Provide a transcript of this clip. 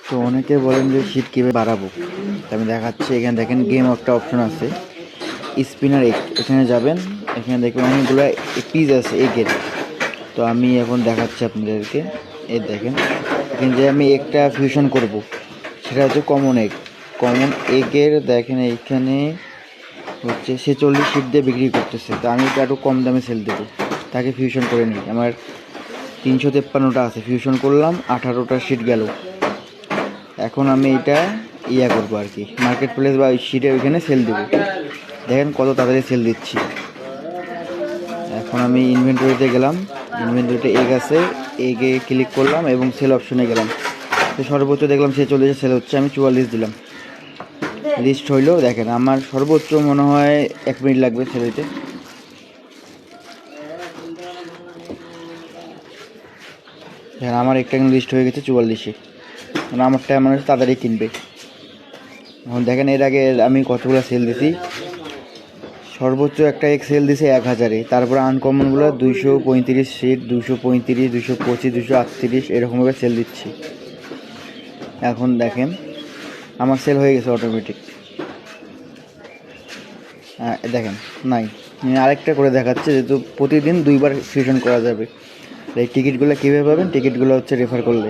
তো অনেকে বলেন যে শীট কীভাবে বাড়াবো, তো আমি দেখাচ্ছি। এখানে দেখেন গেম একটা অপশন আছে, স্পিনার এগ, এখানে যাবেন। এখানে দেখবেন অনেকগুলো পিস আছে এগের। তো আমি এখন দেখাচ্ছি আপনাদেরকে। এই দেখেন, এখানে যে আমি একটা ফিউশন করব, সেটা হচ্ছে কমন এগ। কমন এগের দেখেন এইখানে হচ্ছে 46 শিট দিয়ে বিক্রি করতেছে। তো আমি এটা একটু কম দামে সেল দেবো, তাকে ফিউশন করে নিই। আমার 353টা আছে, ফিউশন করলাম, 18টা শিট গেল। এখন আমি এটা করবো আর কি, মার্কেট প্লেস বা শিটের ওইখানে সেল দেবো। দেখেন কত তাড়াতাড়ি সেল দিচ্ছি। এখন আমি ইনভেন্টরিতে গেলাম, ইনভেন্টরিতে এগ আছে, এগে ক্লিক করলাম এবং সেল অপশনে গেলাম। তো সর্বোচ্চ দেখলাম 46 সেল হচ্ছে, আমি 44 দিলাম, লিস্ট হইলো। দেখেন আমার সর্বোচ্চ মনে হয় 1 মিনিট লাগবে সেল হইতে। দেখেন আমার একটা লিস্ট হয়ে গেছে 44-এ, মানে আমারটা মানুষ তাড়াতাড়ি কিনবে। এখন দেখেন এর আগে আমি কতগুলো সেল দিছি। সর্বোচ্চ একটা সেল দিছে 1000-এ, তারপরে আনকমনগুলো 235 শিট, 235, 225, 238 এরকমভাবে সেল দিচ্ছি। এখন দেখেন আমার সেল হয়ে গেছে অটোমেটিক। দেখেন নাই, আমি আরেকটা করে দেখাচ্ছি, যেহেতু প্রতিদিন 2বার ফিউশন করা যাবে। এই টিকিটগুলো কীভাবে পাবেন? টিকিটগুলো হচ্ছে রেফার করলে